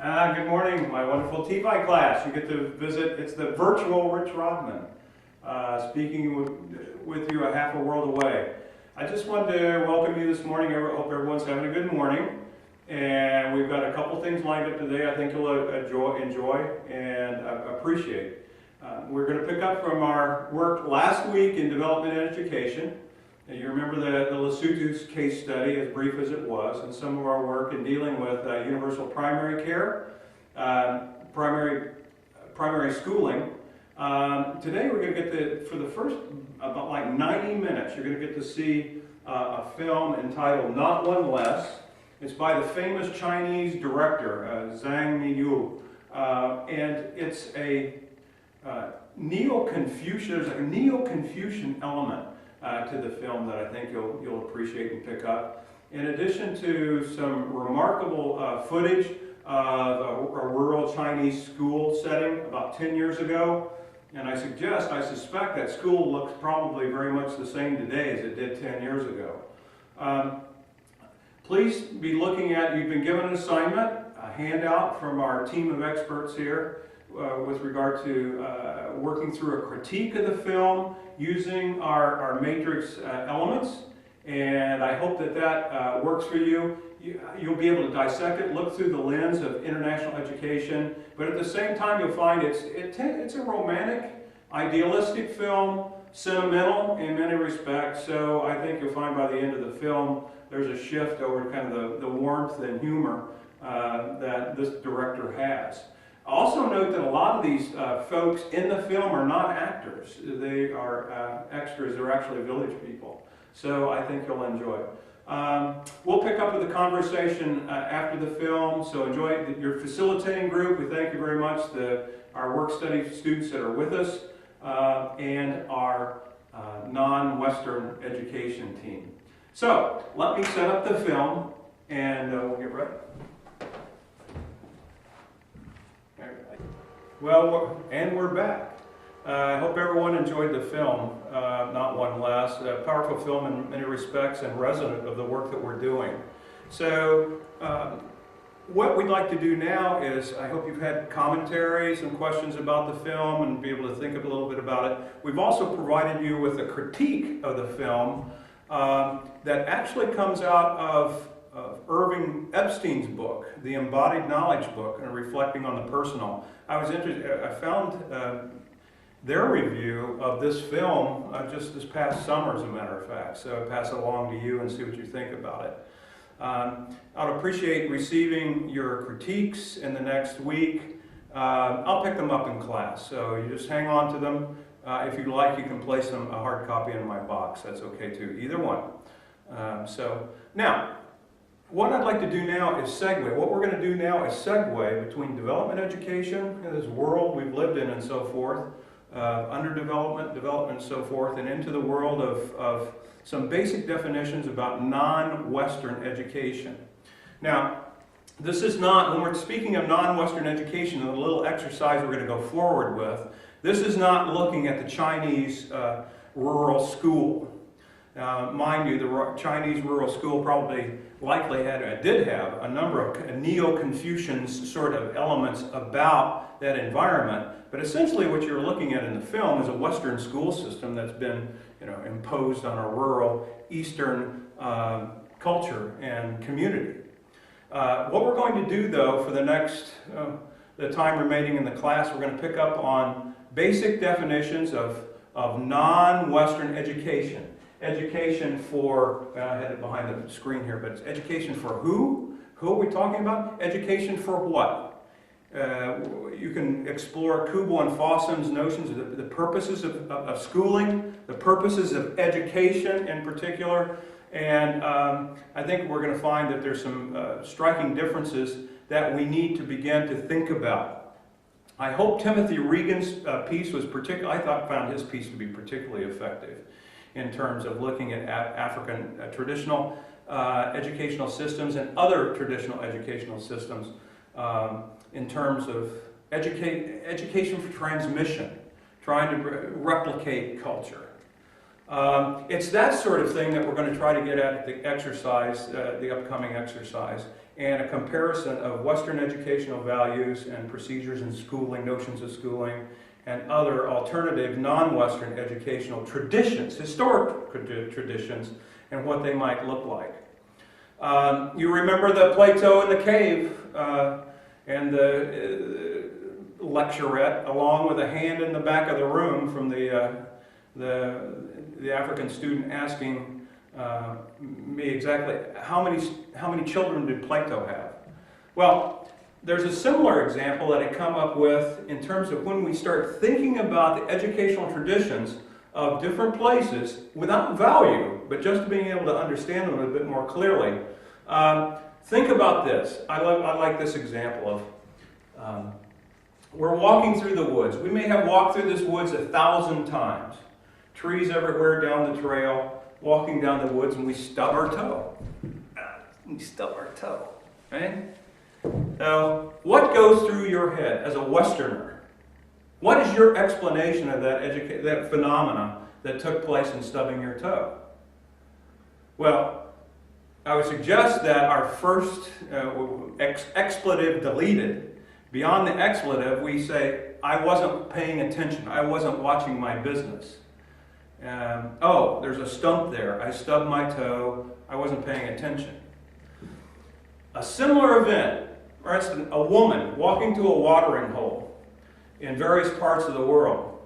Good morning, my wonderful TVI class. You get to visit, it's the virtual Rich Rodman, speaking with you a half a world away. I just wanted to welcome you this morning. I hope everyone's having a good morning. And we've got a couple things lined up today I think you'll enjoy and appreciate. We're going to pick up from our work last week in development and education. And you remember the S.I.T case study, as brief as it was, and some of our work in dealing with universal primary care, primary schooling. Today we're going to get for the first about like 90 minutes, you're going to get to see a film entitled Not One Less. It's by the famous Chinese director, Zhang Minyu, and it's a Neo-Confucian, there's a Neo-Confucian element to the film that I think you'll appreciate and pick up. In addition to some remarkable footage of a rural Chinese school setting about 10 years ago, and I suspect that school looks probably very much the same today as it did 10 years ago. Please be looking at, you've been given an assignment, a handout from our team of experts here with regard to working through a critique of the film using our matrix elements, and I hope that works for you. You'll be able to dissect it, look through the lens of international education, but at the same time you'll find it's a romantic, idealistic film, sentimental in many respects, so I think you'll find by the end of the film there's a shift over kind of the warmth and humor that this director has. Also note that a lot of these folks in the film are not actors. They are extras. They're actually village people. So I think you'll enjoy it. We'll pick up with the conversation after the film, so enjoy your facilitating group. We thank you very much, our work study students that are with us, and our non-Western education team. So let me set up the film, and we'll get ready. Well, and we're back. I hope everyone enjoyed the film, Not One Less. A powerful film in many respects and resonant of the work that we're doing. So what we'd like to do now is, I hope you've had commentaries and questions about the film and be able to think a little bit about it. We've also provided you with a critique of the film that actually comes out of Irving Epstein's book, The Embodied Knowledge book, and reflecting on the personal. I was interested, I found their review of this film just this past summer, as a matter of fact, so I'll pass it along to you and see what you think about it. I'd appreciate receiving your critiques in the next week. I'll pick them up in class, so you just hang on to them. If you'd like, you can place them, a hard copy in my box. That's okay too, either one. So now, what I'd like to do now is segue. What we're going to do now is segue between development education, this world we've lived in and so forth, underdevelopment, development and so forth, and into the world of some basic definitions about non-Western education. Now, this is not, when we're speaking of non-Western education, the little exercise we're going to go forward with, this is not looking at the Chinese rural school. Mind you, the Chinese rural school probably did have a number of Neo-Confucian sort of elements about that environment, but essentially what you're looking at in the film is a Western school system that's been imposed on a rural Eastern culture and community. What we're going to do though for the time remaining in the class, we're going to pick up on basic definitions of non-Western education. Education for, I had it behind the screen here, but it's education for who? Who are we talking about? Education for what? You can explore Kubo and Fossum's notions of the purposes of schooling, the purposes of education in particular, and I think we're going to find that there's some striking differences that we need to begin to think about. I hope Timothy Regan's piece was found his piece to be particularly effective in terms of looking at African traditional educational systems and other traditional educational systems in terms of education for transmission, trying to replicate culture. It's that sort of thing that we're going to try to get at the exercise, the upcoming exercise. and a comparison of Western educational values and procedures in schooling, notions of schooling, and other alternative non-Western educational traditions, historic traditions, and what they might look like. You remember the Plato in the cave and the lecturette, along with a hand in the back of the room from the African student asking me exactly how many children did Plato have? Well, there's a similar example that I come up with in terms of when we start thinking about the educational traditions of different places without value, but just being able to understand them a bit more clearly. Think about this. I like this example of we're walking through the woods. We may have walked through this woods 1,000 times. Trees everywhere down the trail, walking down the woods, and we stub our toe. We stub our toe, right? Now, what goes through your head as a Westerner? What is your explanation of that phenomena that took place in stubbing your toe? Well, I would suggest that our first expletive deleted. Beyond the expletive, we say, I wasn't paying attention. I wasn't watching my business. Oh, there's a stump there. I stubbed my toe. I wasn't paying attention. A similar event, for instance, a woman walking to a watering hole in various parts of the world,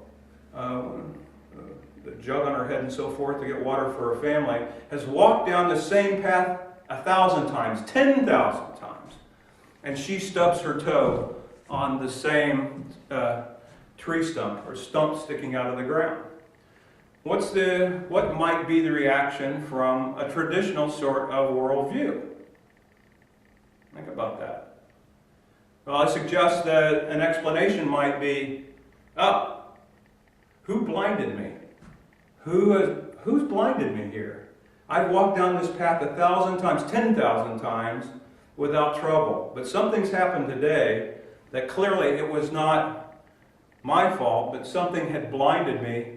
the jug on her head and so forth to get water for her family, has walked down the same path 1,000 times, 10,000 times, and she stubs her toe on the same tree stump or stump sticking out of the ground. What might be the reaction from a traditional sort of worldview? Think about that. Well, I suggest that an explanation might be, oh, who blinded me? Who's blinded me here? I've walked down this path 1,000 times, 10,000 times without trouble. But something's happened today that clearly it was not my fault, but something had blinded me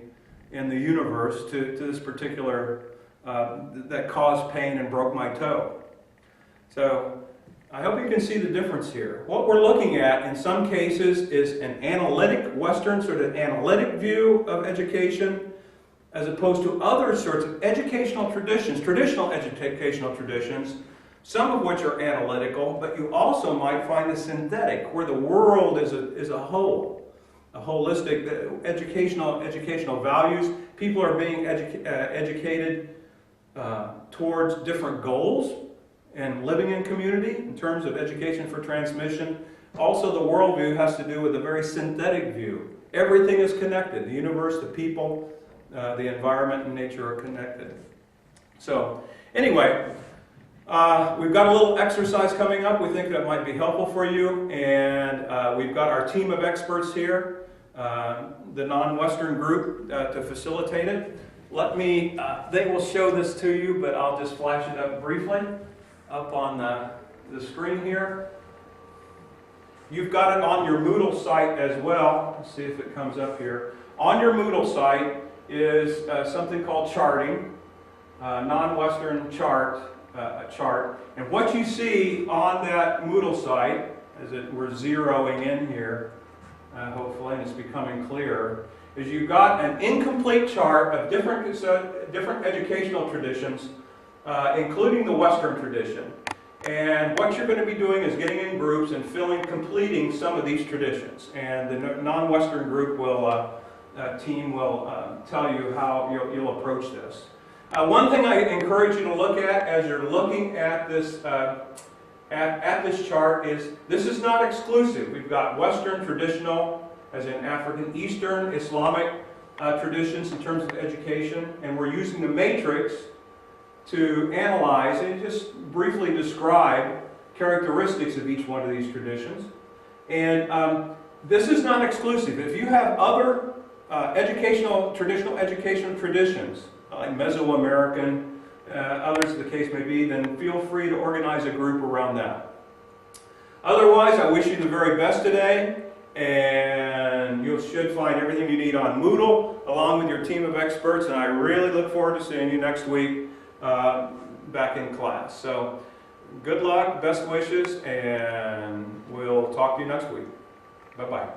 in the universe to this particular, that caused pain and broke my toe. So I hope you can see the difference here. What we're looking at in some cases is an analytic, Western sort of analytic view of education, as opposed to other sorts of educational traditions, traditional educational traditions, some of which are analytical, but you also might find a synthetic, where the world is a whole. A holistic educational values. People are being educated towards different goals and living in community in terms of education for transmission. Also, the worldview has to do with a very synthetic view. Everything is connected. The universe, the people, the environment, and nature are connected. So, anyway, we've got a little exercise coming up. We think that might be helpful for you, and we've got our team of experts here, the non-Western group, to facilitate it. They will show this to you, but I'll just flash it up briefly up on the screen here. You've got it on your Moodle site as well. Let's see if it comes up here. On your Moodle site is something called charting, non-Western chart. And what you see on that Moodle site, as we're zeroing in here, hopefully, and it's becoming clearer, is you've got an incomplete chart of different educational traditions, including the Western tradition. And what you're going to be doing is getting in groups and completing some of these traditions. And the non-Western group team will tell you how you'll approach this. One thing I encourage you to look at as you're looking at this this chart is this is not exclusive. We've got Western traditional, as in African, Eastern, Islamic traditions in terms of education, and we're using the matrix to analyze and just briefly describe characteristics of each one of these traditions. And this is not exclusive. If you have other traditional educational traditions, like Mesoamerican, others the case may be, then feel free to organize a group around that. Otherwise, I wish you the very best today, and you should find everything you need on Moodle, along with your team of experts, and I really look forward to seeing you next week back in class. So good luck, best wishes, and we'll talk to you next week. Bye-bye.